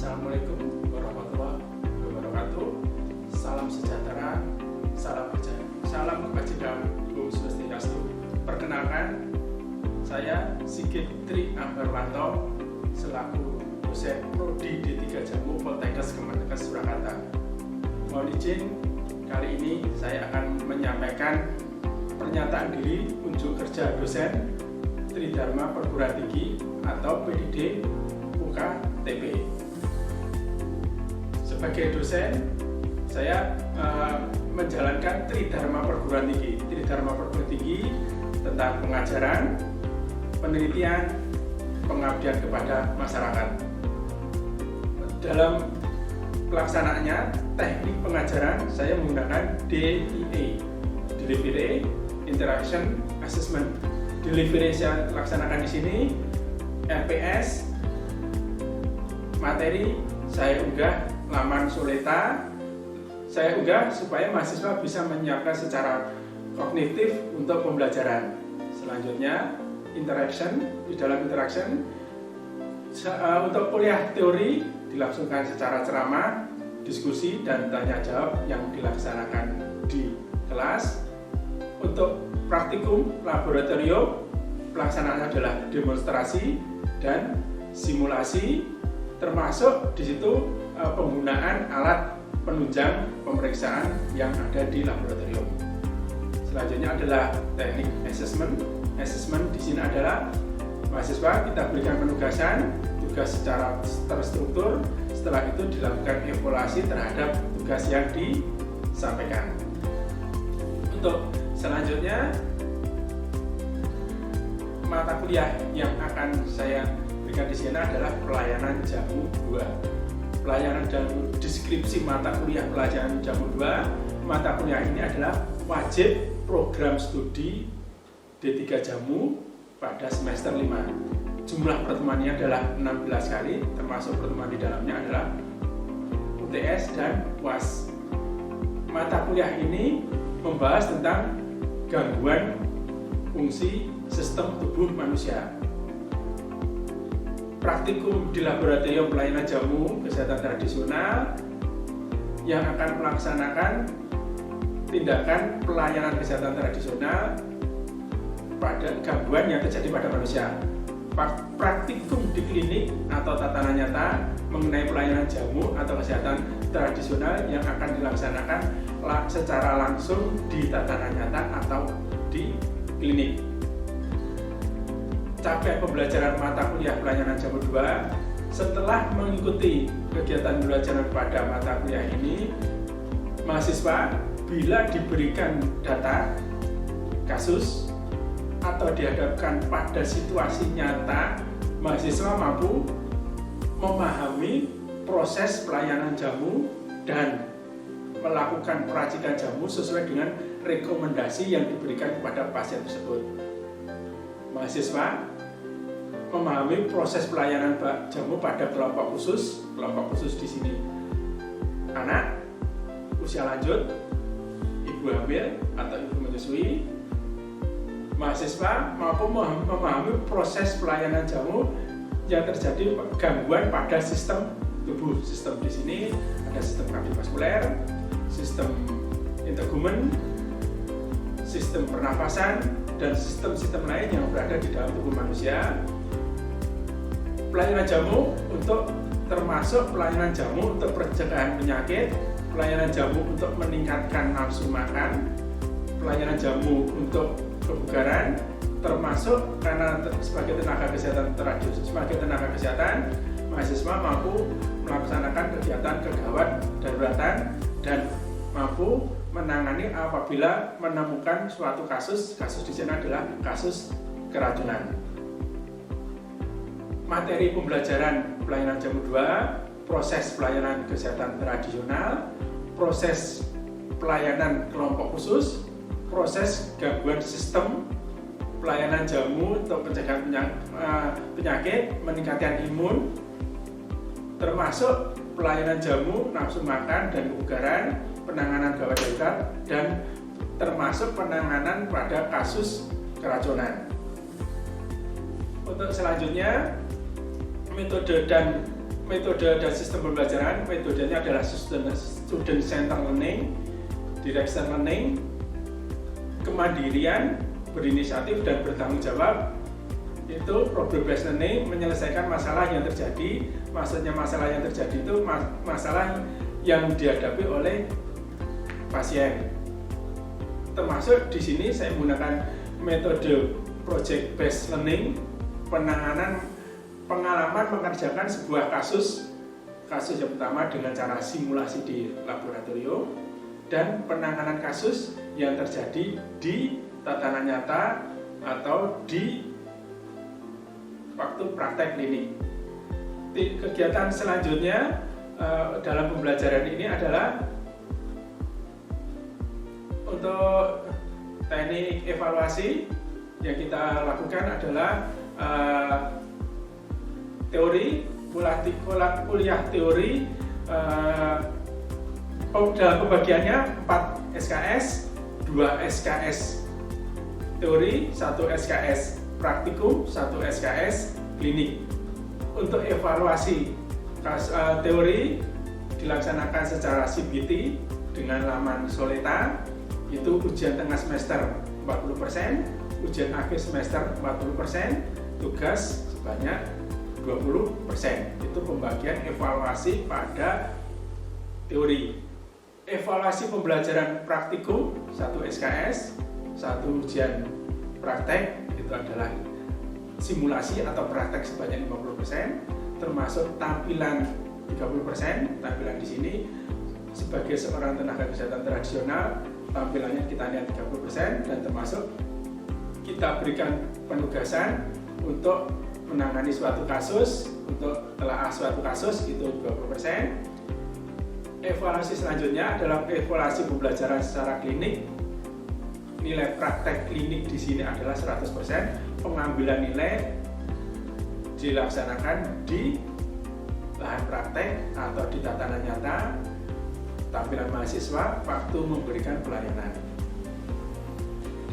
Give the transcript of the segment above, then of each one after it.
Assalamualaikum warahmatullahi wabarakatuh. Salam sejahtera, salam kebajikan, Om Swastiastu. Perkenalkan, saya Sigit Tri Ambarwanto selaku dosen Prodi D3 Jamu Poltekkes Kemenkes Surakarta. Mohon izin, kali ini saya akan menyampaikan pernyataan diri unjuk kerja dosen Tridharma Perguruan Tinggi atau PDD UKTP. Sebagai dosen, saya menjalankan Tridharma Perguruan Tinggi. Tridharma Perguruan Tinggi tentang pengajaran, penelitian, pengabdian kepada masyarakat. Dalam pelaksanaannya, teknik pengajaran saya menggunakan DIA, Delivery Interaction Assessment. Delivery saya laksanakan di sini, LPS, materi saya unggah laman Soleta, saya unggah supaya mahasiswa bisa menyiapkan secara kognitif untuk pembelajaran. Selanjutnya, interaction. Di dalam interaction, untuk kuliah teori dilangsungkan secara ceramah, diskusi, dan tanya jawab yang dilaksanakan di kelas. Untuk praktikum laboratorium, pelaksanaannya adalah demonstrasi dan simulasi, termasuk di situ penggunaan alat penunjang pemeriksaan yang ada di laboratorium. Selanjutnya adalah teknik assessment. Assessment di sini adalah mahasiswa kita berikan penugasan, tugas secara terstruktur. Setelah itu dilakukan evaluasi terhadap tugas yang disampaikan. Untuk selanjutnya, mata kuliah yang akan saya berikan di sini adalah pelayanan jamu 2. Pelayanan jamu, deskripsi mata kuliah pelayanan jamu 2. Mata kuliah ini adalah wajib program studi D3 Jamu pada semester 5. Jumlah pertemuannya adalah 16 kali, termasuk pertemuan di dalamnya adalah UTS dan UAS. Mata kuliah ini membahas tentang gangguan fungsi sistem tubuh manusia. Praktikum di laboratorium pelayanan jamu kesehatan tradisional yang akan melaksanakan tindakan pelayanan kesehatan tradisional pada gangguan yang terjadi pada manusia. Praktikum di klinik atau tatanan nyata mengenai pelayanan jamu atau kesehatan tradisional yang akan dilaksanakan secara langsung di tatanan nyata atau di klinik. Capaian pembelajaran mata kuliah pelayanan jamu 2, setelah mengikuti kegiatan pembelajaran pada mata kuliah ini, mahasiswa bila diberikan data kasus atau dihadapkan pada situasi nyata, mahasiswa mampu memahami proses pelayanan jamu dan melakukan peracikan jamu sesuai dengan rekomendasi yang diberikan kepada pasien tersebut. Mahasiswa memahami proses pelayanan jamu pada kelompok khusus di sini anak, usia lanjut, ibu hamil atau ibu menyusui. Mahasiswa mampu memahami proses pelayanan jamu yang terjadi gangguan pada sistem tubuh. Sistem di sini ada sistem kardiovaskuler, sistem integumen, sistem pernafasan, dan sistem-sistem lain yang berada di dalam tubuh manusia. Pelayanan jamu termasuk pelayanan jamu untuk pencegahan penyakit, pelayanan jamu untuk meningkatkan nafsu makan, pelayanan jamu untuk kebugaran, termasuk karena sebagai tenaga kesehatan, mahasiswa mampu melaksanakan kegiatan kegawat daruratan dan mampu menangani apabila menemukan suatu kasus di sini adalah kasus keracunan. Materi pembelajaran pelayanan jamu 2, proses pelayanan kesehatan tradisional, proses pelayanan kelompok khusus, proses gangguan sistem pelayanan jamu untuk pencegahan penyakit, meningkatkan imun, termasuk pelayanan jamu nafsu makan dan kebugaran, penanganan gawat darurat, dan termasuk penanganan pada kasus keracunan. Untuk selanjutnya, metode dan metode dan sistem pembelajaran. Metodenya adalah student center learning, direction learning, kemandirian, berinisiatif dan bertanggung jawab. Itu problem based learning, menyelesaikan masalah yang terjadi. Maksudnya masalah yang terjadi itu masalah yang dihadapi oleh pasien. Termasuk di sini saya menggunakan metode project based learning, pengalaman mengerjakan sebuah kasus yang pertama dengan cara simulasi di laboratorium, dan penanganan kasus yang terjadi di tatanan nyata atau di waktu praktek klinik. Kegiatan selanjutnya dalam pembelajaran ini adalah untuk teknik evaluasi. Yang kita lakukan adalah teori, kuliah teori. Dalam pembagiannya 4 SKS, 2 SKS teori, 1 SKS praktikum, 1 SKS klinik. Untuk evaluasi teori dilaksanakan secara CBT dengan laman Soleta. Itu ujian tengah semester 40%, ujian akhir semester 40%, tugas sebanyak 20%. Itu pembagian evaluasi pada teori. Evaluasi pembelajaran praktikum 1 SKS, 1 ujian praktek, itu adalah simulasi atau praktek sebanyak 50%, termasuk tampilan 30%. Tampilan di sini sebagai seorang tenaga kesehatan tradisional, tampilannya kita lihat 30%, dan termasuk kita berikan penugasan untuk menangani suatu kasus, untuk telaah suatu kasus, itu 20%. Evaluasi selanjutnya adalah evaluasi pembelajaran secara klinik. Nilai praktek klinik di sini adalah 100%. Pengambilan nilai dilaksanakan di lahan praktek atau di tatanan nyata, tampilan mahasiswa waktu memberikan pelayanan.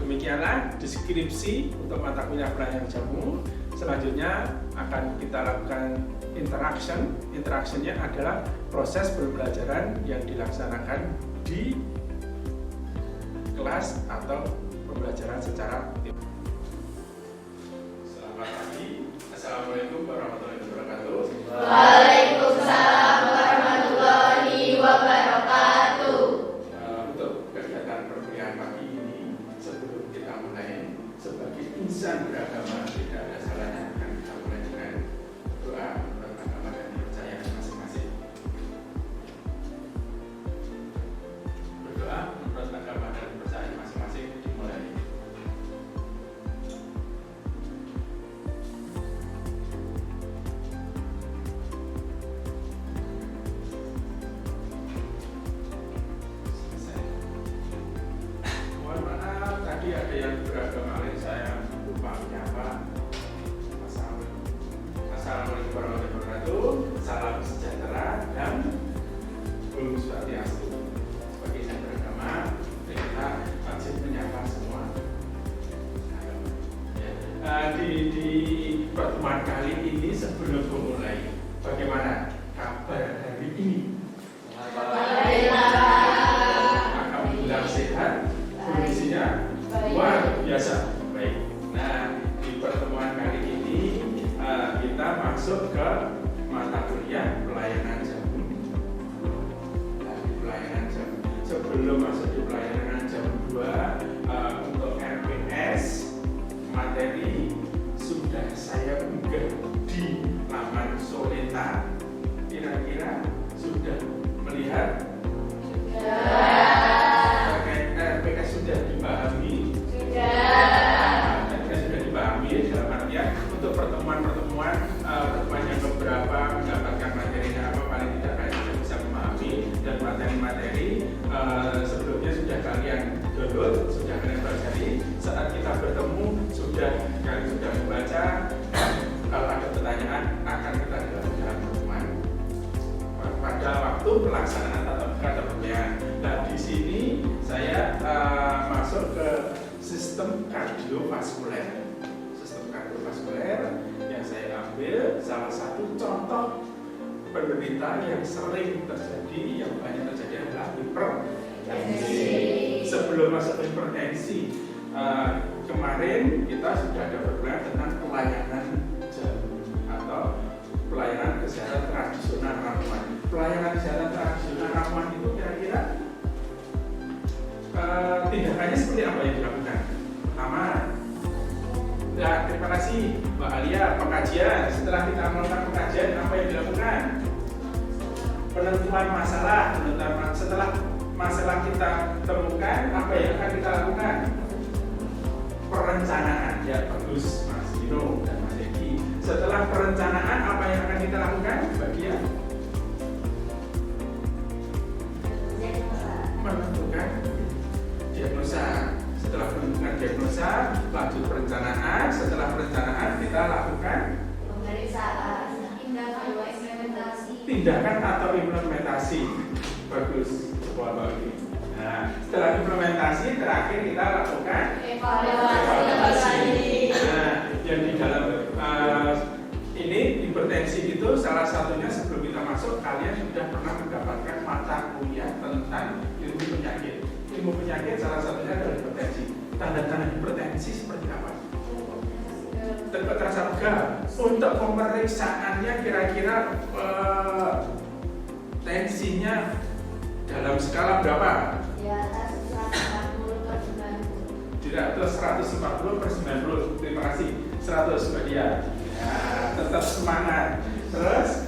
Demikianlah deskripsi untuk mata kuliah pelayanan jamu. Selanjutnya akan kita lakukan interaction. Interactionnya adalah proses pembelajaran yang dilaksanakan di kelas atau pembelajaran secara tim. Selamat pagi. Assalamualaikum warahmatullahi wabarakatuh. Waalaikumsalam warahmatullahi wabarakatuh. Untuk kegiatan perkuliahan pagi ini, sebelum kita mulai, sebagai insan beragama tidak ada salahnya akan kita mulai dengan doa menurut agama dan kepercayaan masing-masing. Berdoa menurut agama dan kepercayaan masing-masing dimulai. Mohon maaf, tadi ada yang beragama lain, saya lupa menyapa. Assalamualaikum warahmatullahi wabarakatuh. Salam sejahtera dan Om Swastiastu. Sebagai insan beragama, kita wajib menyapa semua. Di pertemuan kali ini, sebelum memulai, bagaimana kabar hari ini? Alhamdulillah sehat, kondisinya luar biasa baik. Nah, di pertemuan kali ini kita masuk ke mata kuliah pelayanan jamu. Nah, di pelayanan jamu. Sebelum masuk di pelayanan jamu 2, untuk RPS materi sudah saya unggah di laman Soleta. Kira-kira sudah melihat? RPS sudah dipahami? RPS sudah dipahami dalam artian untuk pertemuan yang beberapa mendapatkan materinya apa, paling tidak kalian sudah bisa memahami, dan materi-materi sebelumnya sudah kalian download, sudah kalian pelajari. Saat kita bertemu kalian sudah membaca. Kalau ada pertanyaan akan kita jawab dalam pertemuan pada waktu pelaksanaan tatap muka atau perkuliahan. Nah, di sini saya masuk ke sistem kardiovaskuler. Sistem kardiovaskuler yang saya ambil salah satu contoh penderita yang sering terjadi, yang banyak terjadi adalah hipertensi. Sebelum masuk hipertensi, kemarin kita sudah ada berbicara tentang pelayanan jamu atau pelayanan kesehatan tradisional ramuan. Pelayanan kesehatan tradisional ramuan itu kira-kira tindakannya seperti apa yang dilakukan? Pertama, ya, terima kasih Mbak Alia, pengkajian. Setelah kita melakukan pengkajian, apa yang dilakukan? Penentuan masalah. Setelah masalah kita temukan, apa yang akan kita lakukan? Perencanaan. Ya, bagus Mas Dino dan Mas Edi. Setelah perencanaan, apa yang akan kita lakukan? Bagian menentukan diagnosa. Setelah menentukan diagnosa, lanjut perencanaan. Setelah perencanaan, kita lakukan pemeriksaan, tindakan atau implementasi. Bagus, bagus. Nah, setelah implementasi, terakhir kita lakukan evaluasi. Nah, yang di dalam ini hipertensi itu salah satunya sebelum kita masuk, kalian sudah pernah mendapatkan mata kuliah tentang ilmu penyakit. Ilmu penyakit salah satunya adalah hipertensi. Tanda-tanda hipertensi seperti apa? Terasa pegal. Untuk pemeriksaannya kira-kira tensinya dalam skala berapa? Di atas 140/90. Di atas 140/90. Terima kasih. 100 Mbak Dia. Ya, tetap semangat. Terus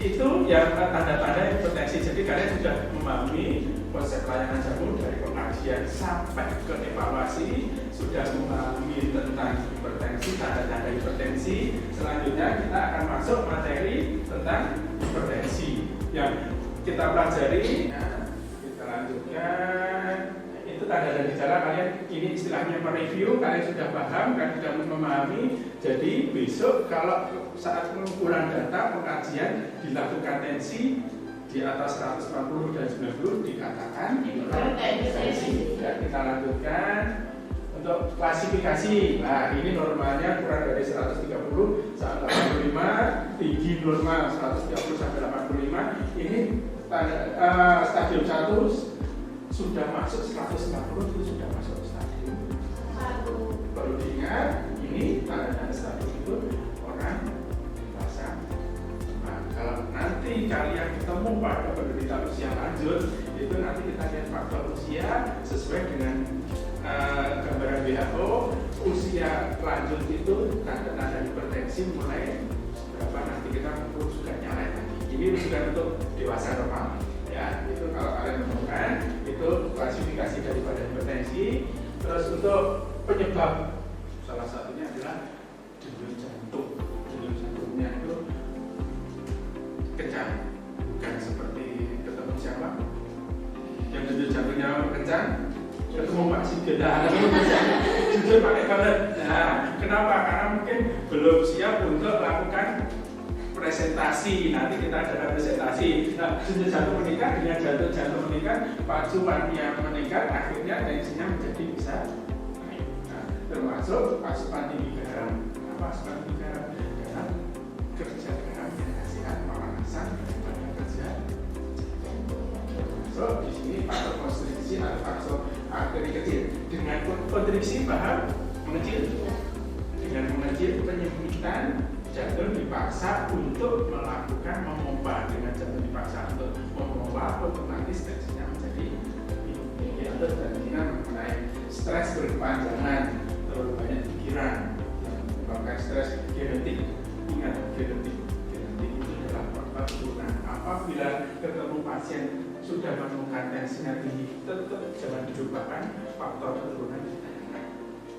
itu yang tanda-tanda hipertensi. Jadi kalian sudah memahami konsep pelayanan jamu dari pengajian sampai ke evaluasi, sudah memahami tentang hipertensi, tanda-tanda hipertensi. Selanjutnya kita akan masuk materi tentang hipertensi yang kita pelajari. Nah, kita lanjutkan. Itu tanda dan gejala. Kalian ini istilahnya mereview. Kalian sudah paham, kalian sudah memahami. Jadi besok kalau saat pengumpulan data pengajian dilakukan tensi di atas 140 dan 90 dikatakan hipertensi. Dan kita lanjutkan untuk klasifikasi. Nah, ini normalnya kurang dari 130 sampai 85, tinggi normal 130 sampai 85. Ini stadium 1 sudah masuk 140 itu sudah masuk stadium 1. Perlu diingat, ini tanda-tanda stadium itu orang dewasa. Nah, kalau nanti kalian ketemu pada penderita usia lanjut, itu nanti kita lihat faktor usia sesuai dengan gambaran WHO. Usia lanjut itu tanda-tanda hipertensi mulai berapa, nanti kita rujukan nyalain lagi. Ini rujukan untuk dewasa normal. Ya, itu kalau kalian menemukan itu klasifikasi daripada hipertensi. Terus untuk penyebab, salah satunya adalah denyut jantung. Denyut jantungnya itu kencang, bukan seperti ketemu siapa yang denyut jantungnya kencang, ketemu Pak Sigit. Nah, jujur pakai banget. Nah, kenapa? Karena mungkin belum siap untuk melakukan presentasi. Nanti kita ada presentasi. Nah, denyut jantung meningkat dengan jantung meningkat, pacuannya meningkat, akhirnya tensinya menjadi bisa naik. Nah, termasuk asupan tinggi garam. Apa asupan tinggi garam? Karena kerja garam yang kasihan pemanasan daripada kerja. So, di sini faktor konstriksi atau faktor arteri kecil. Dengan konstriksi paham mengecil. Dengan mengecil penyempitan, jantung dipaksa untuk melakukan memompa. Dengan jantung dipaksa untuk memompa, otomatis tensinya menjadi tinggi atau tensinya menaik. Stres berkepanjangan, terlalu banyak pikiran, menyebabkan stres. Genetik, ingat genetik itu adalah faktor turunan. Apabila ketemu pasien sudah menemukan tensinya tinggi, tetap jangan dilupakan faktor keturunan ditanyakan.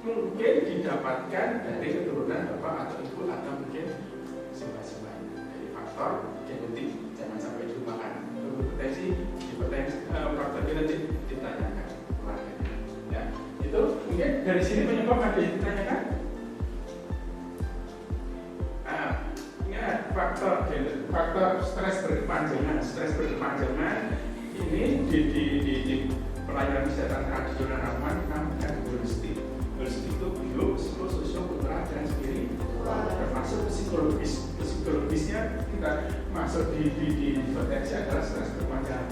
Mungkin didapatkan dari keturunan bapak atau ibu, atau mungkin sebagainya dari faktor genetik, jangan sampai dilupakan. Hipertensi, faktor genetik ditanyakan keluarganya. Ya, itu mungkin dari sini penyebab ada yang ditanyakan. Ingat faktor stres berkepanjangan ini di pelayanan kesehatan tradisional ramuan namanya holistik. Holistik itu bio, sosio, kultural dan spiritual, termasuk psikologisnya kita maksud di potensi adalah stres berkepanjangan.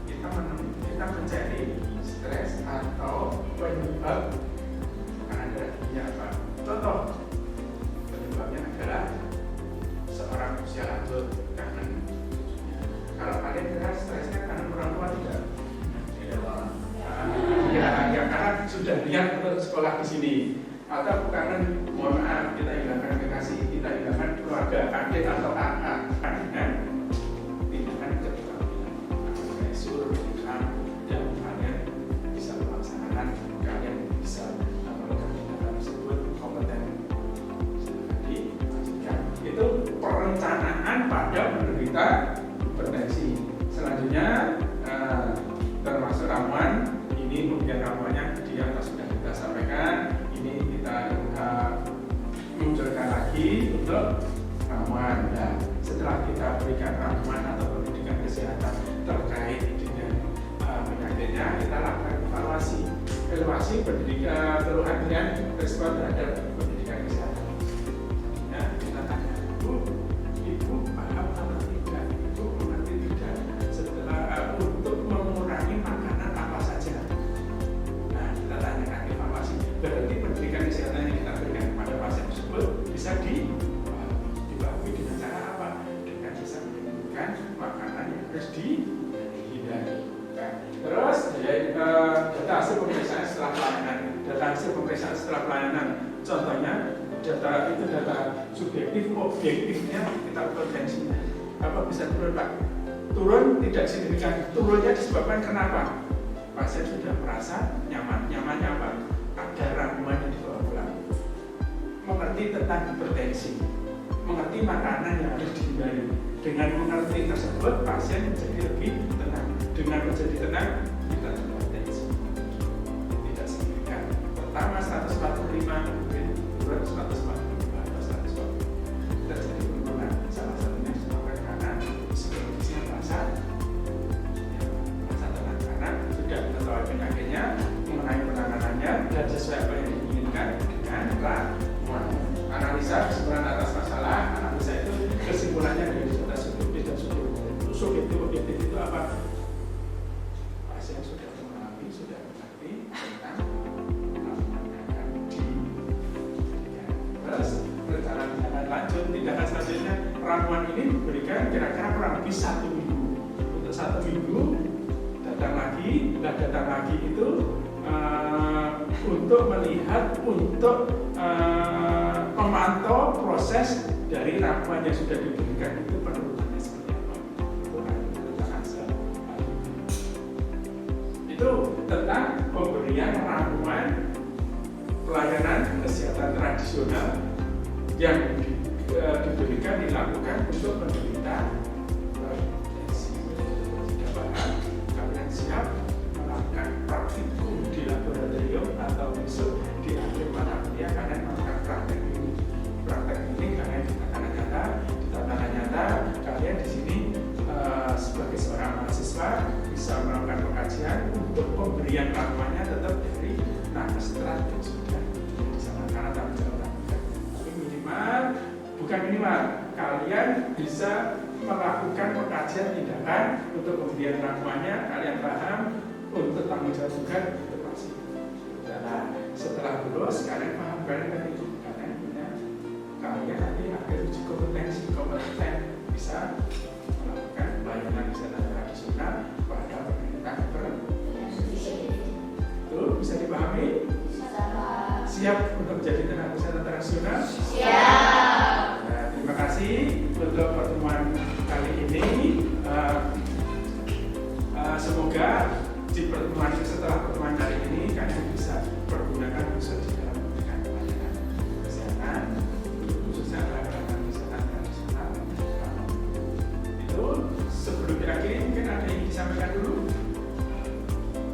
Kita mencari stres atau penyebab tekanan darah tinggi apa. Contoh, penyebabnya adalah seorang usia lanjut kangen. Kalau kalian kira stresnya kangen orang tua tidak? Ya, karena sudah lihat untuk sekolah di sini. Atau kangen, mohon maaf, kita hilangkan kekasih, kita hilangkan keluarga, adik atau kakak. Karena tindakan keterampilan, pressure, dan kalian bisa melaksanakan, kalian bisa melakukan tindakan tersebut kompeten. Itu perencanaan pada penderita hipertensi. Selanjutnya termasuk ramuan. Ini kemudian ramuannya di atas sudah kita sampaikan. Ini kita munculkan lagi untuk ramuan. Nah, setelah kita berikan ramuan atau pendidikan kesehatan terkait dengan penyakitnya, kita lakukan evaluasi pendidikan keluhan dengan respon terhadap pendidikan kesehatan. Nah, kita tanya, ibu paham atau tidak? Ibu mengerti tidak? Setelah untuk mengurangi makanan apa saja? Nah, kita tanyakan evaluasi. Berarti pendidikan kesehatan yang kita berikan kepada pasien tersebut bisa dibagi dengan cara apa? Dengan bisa menyebutkan makanan yang harus dihindari. Nah, terus data hasil pemeriksaan setelah pelayanan. Data hasil pemeriksaan setelah pelayanan. Contohnya data itu data subjektif, objektifnya kita ukur tensinya. Apa bisa turun, Pak? Turun tidak signifikan. Turunnya disebabkan kenapa? Pasien sudah merasa nyaman. Nyamannya apa? Ada ramuan yang dibawa pulang. Mengerti tentang hipertensi, mengerti makanan yang harus dihindari. Dengan mengerti tersebut, pasien menjadi lebih tenang. Dengan menjadi tenang, kita hipertensi. Tidak signifikan. Pertama 145, kemudian 145 atau 140. Terjadi penurunan. Salah satunya disebabkan karena psikologisnya merasa tenang karena sudah mengetahui penyakitnya, mengenai penanganannya dan sesuai apa yang diinginkan dengan ramuan. Analisa kesimpulan atas masalah. Analisa itu kesimpulannya dari data subjektif dan subjektif. Subjektif objektif itu apa? Pasien sudah mengalami, sudah mengerti tentang ramuan yang akan diberikan. Terus rencana tindakan lanjut. Tindakan selanjutnya, ramuan ini diberikan kira-kira kurang lebih 1 minggu. Untuk 1 minggu datang lagi itu untuk melihat, untuk memantau proses dari ramuan yang sudah diberikan itu penurunannya seperti apa. Itu tentang itu tentang pemberian ramuan pelayanan kesehatan tradisional yang diberikan, dilakukan untuk penderita hipertensi. Sudah paham? Kalian siap melakukan praktikum di laboratorium atau besok di akhir mata kuliah kalian melakukan praktek ini. Praktek ini kalian di tatanan nyata, kalian di sini sebagai seorang mahasiswa bisa melakukan pengkajian untuk pemberian ramuannya tetap dari nakes yang sudah disarankan atau dijalankan. Tapi bukan minimal, kalian bisa melakukan pengkajian tindakan untuk pemberian ramuannya, kalian paham, untuk tanggung jawab juga itu pasti. Nah, setelah lulus kalian paham, kalian punya, kalian nanti akan uji kompeten bisa melakukan pelayanan kesehatan tradisional pada penderita hipertensi. Itu bisa dipahami? Siap untuk menjadi tenaga kesehatan tradisional? Siap. Nah, terima kasih untuk pertemuan kali ini. Semoga di pertemuan setelah pertemuan kali ini kalian bisa pergunakan khusus di dalam memberikan pelayanan kesehatan, khususnya pelayanan kesehatan tradisional. Itu sebelum kita akhiri mungkin ada yang disampaikan dulu.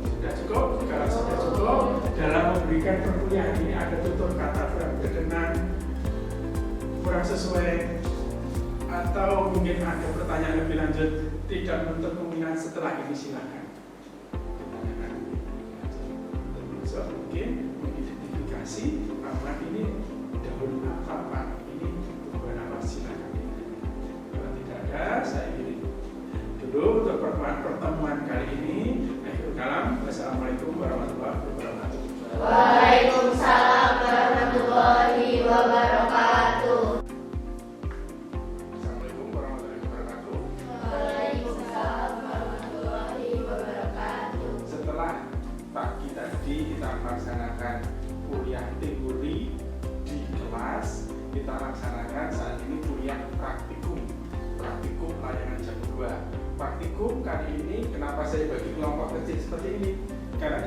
Sudah cukup? Kalau sudah cukup, dalam memberikan perkuliahan ini ada tutur kata kurang berkenan, kurang sesuai, atau mungkin ada pertanyaan lebih lanjut, tidak menutup kemungkinan setelah ini silakan. So, mungkin mengidentifikasi ramuan ini dahulu apa, ini bukan apa, silakan. Kalau tidak ada, saya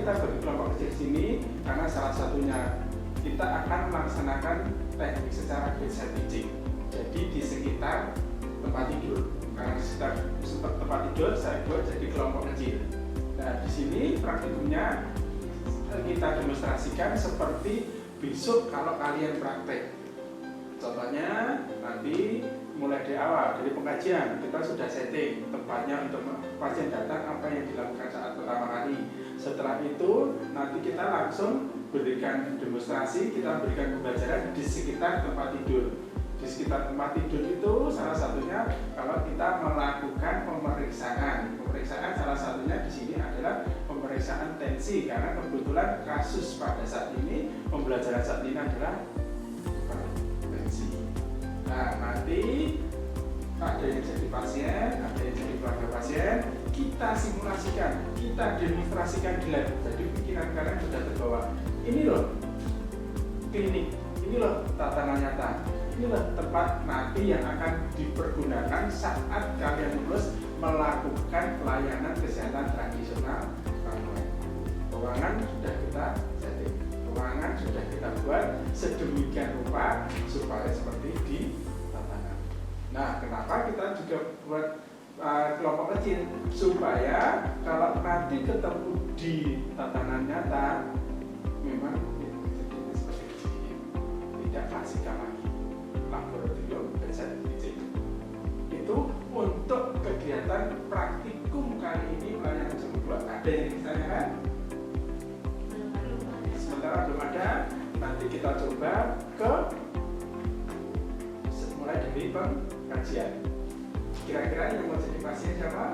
kita bagi kelompok kecil sini? Karena salah satunya kita akan melaksanakan teknik secara bedside teaching. Jadi di sekitar tempat tidur. Karena di sekitar tempat tidur saya buat jadi kelompok kecil. Nah, di sini praktikumnya kita demonstrasikan seperti besok kalau kalian praktek. Contohnya nanti mulai dari awal, dari pengajian kita sudah setting tempatnya untuk pasien datang apa yang dilakukan saat pertama kali. Setelah itu nanti kita langsung berikan demonstrasi, kita berikan pembelajaran di sekitar tempat tidur. Di sekitar tempat tidur itu salah satunya kalau kita melakukan pemeriksaan. Pemeriksaan salah satunya di sini adalah pemeriksaan tensi, karena kebetulan kasus pada saat ini, pembelajaran saat ini adalah tensi. Nah, nanti ada yang jadi pasien, ada yang jadi keluarga pasien, kita simulasikan, kita demonstrasikan di lab. Jadi pikiran kalian sudah terbawa. Ini loh klinik, ini loh tatanan nyata, ini loh tempat nanti yang akan dipergunakan saat kalian lulus melakukan pelayanan kesehatan tradisional. Ruangan sudah kita setting, ruangan sudah kita buat sedemikian rupa supaya seperti di tatanan. Nah, kenapa kita juga buat kelompok kecil? Supaya kalau nanti ketemu di tatanan nyata, memang seperti ini, tidak klasikal lagi. Laboratorium bedside teaching itu untuk kegiatan praktikum kali ini pelayanan jam 2. Ada yang ditanyakan? Sementara belum ada, nanti kita coba ke mulai dari pengkajian. Kira-kira yang mau jadi pasien siapa?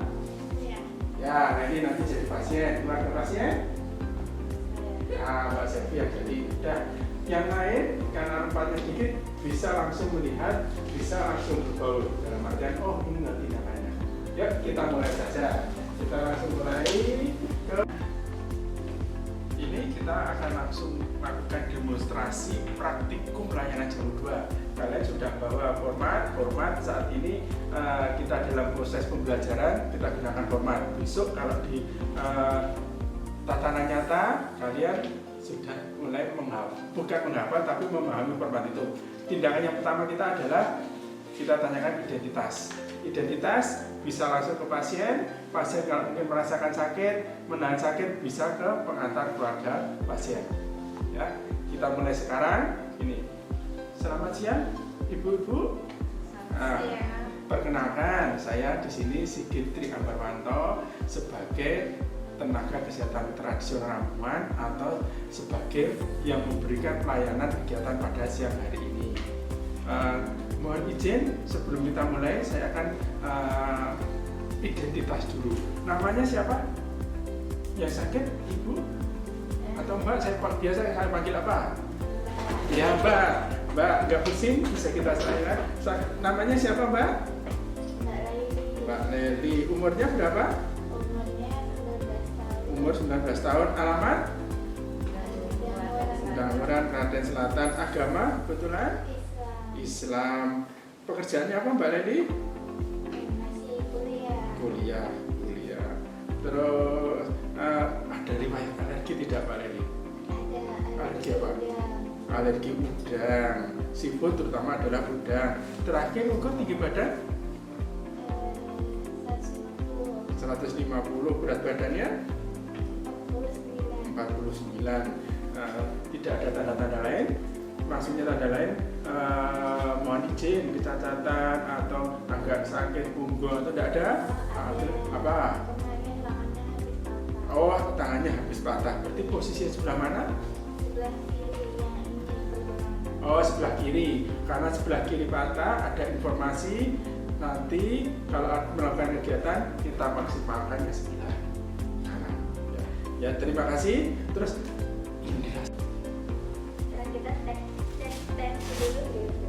Ya, nanti jadi pasien. Keluarga pasien? Ya, Mbak Sevi yang jadi. Udah. Yang lain karena rempahnya sedikit bisa langsung melihat, bisa langsung berbau dalam artian oh ini ngerti namanya. Ya, kita mulai saja. Kita langsung mulai ke ini, kita akan langsung melakukan demonstrasi praktikum pelayanan jam 2. Kalian sudah bawa format saat ini kita dalam proses pembelajaran kita gunakan format. Besok kalau di tatanan nyata kalian sudah mulai bukan menghafal tapi memahami format itu. Tindakan yang pertama kita adalah kita tanyakan identitas. Identitas bisa langsung ke pasien kalau mungkin merasakan sakit, menahan sakit bisa ke pengantar keluarga pasien. Ya, kita mulai sekarang. Ini. Selamat siang, ibu-ibu. Perkenalkan, saya di sini Sigit Tri Ambarwanto sebagai tenaga kesehatan tradisional Ramuan atau sebagai yang memberikan pelayanan kegiatan pada siang hari ini. Mohon izin sebelum kita mulai saya akan identitas dulu. Namanya siapa? Yang sakit ibu atau mbak? Biasa saya panggil apa? Ya mbak nggak pusing bisa kita serahkan. Namanya siapa mbak? Mbak Leli. Umurnya berapa? Umur 19 tahun. Alamat? Danguran, Klaten Selatan. Agama kebetulan? Islam. Pekerjaannya apa Mbak Leli? Kuliah. Terus ada riwayat alergi tidak Mbak Leli? Alergi apa? Alergi udang. Seafood terutama adalah udang. Terakhir ukur tinggi badan? 150. Berat badannya? 49. Tidak ada tanda-tanda lain. Maksudnya tanda lain mohon izin kecacatan atau agak sakit punggung atau tidak ada? Apa? Oh, tangannya habis patah. Berarti posisi sebelah mana? Oh, sebelah kiri. Karena sebelah kiri patah, ada informasi nanti kalau melakukan kegiatan kita maksimalkan ke sebelah kanan. Ya, terima kasih. Terus ini kita tes dulu gitu.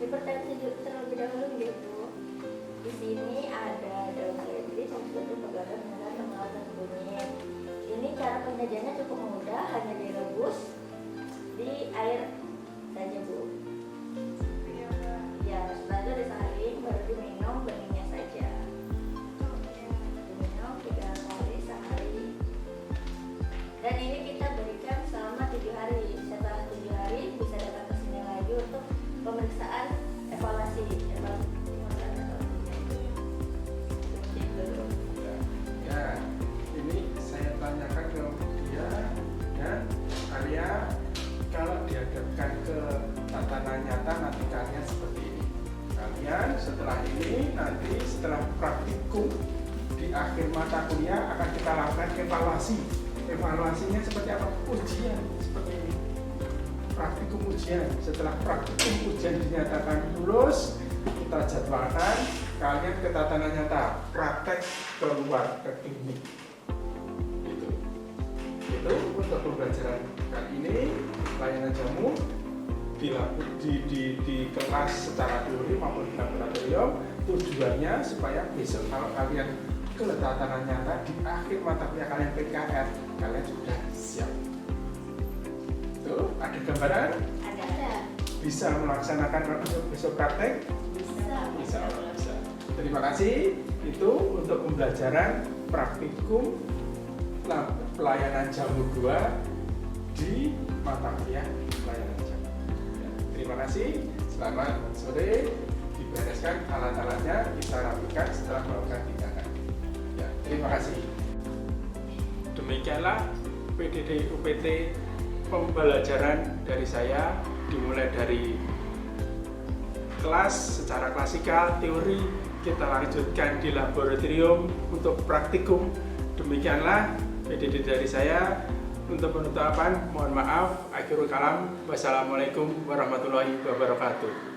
Diperhatikan terlebih dahulu gitu. Di sini ada daun seledri, sesuatu pegadaian dengan tengah dan kunyit. Ini cara penyajiannya cukup mudah, hanya direbus di air saja Bu. Ya, setelah itu disaring, baru diminum benihnya saja. Diminum 3 kali sehari. Dan ini kita berikan selama 7 hari. Setelah 7 hari bisa datang ke sini lagi untuk pemeriksaan evaluasi. Ya, ini saya tanyakan ke dia dan kalian kalau dihadapkan ke tatanan nyata nanti kalian seperti ini. Kalian setelah ini nanti setelah praktikum di akhir mata kuliah akan kita lakukan evaluasi. Evaluasinya seperti apa? Ujian seperti ini. Praktikum ujian. Setelah praktikum ujian dinyatakan lulus, kita jadwalkan kalian ke tatanan nyata, praktek keluar ke klinik. Itu untuk pembelajaran kali ini layanan jamu di kelas secara teori maupun di laboratorium. Tujuannya supaya besok kalau kalian ke tatanan nyata di akhir mata kuliah kalian PKR, kalian sudah siap. Tuh, ada gambaran? Ada. Bisa melaksanakan besok praktek? Bisa. Terima kasih. Itu untuk pembelajaran praktikum pelayanan jamu 2 di mata kuliah pelayanan jamu. Ya, terima kasih. Selamat sore. Dibereskan alat-alatnya, kita rapikan setelah melakukan tindakan. Ya, terima kasih. Demikianlah PDD UPT pembelajaran dari saya, dimulai dari kelas secara klasikal, teori, kita lanjutkan di laboratorium untuk praktikum. Demikianlah PDD dari saya. Untuk penutupan, mohon maaf, akhirul kalam. Wassalamualaikum warahmatullahi wabarakatuh.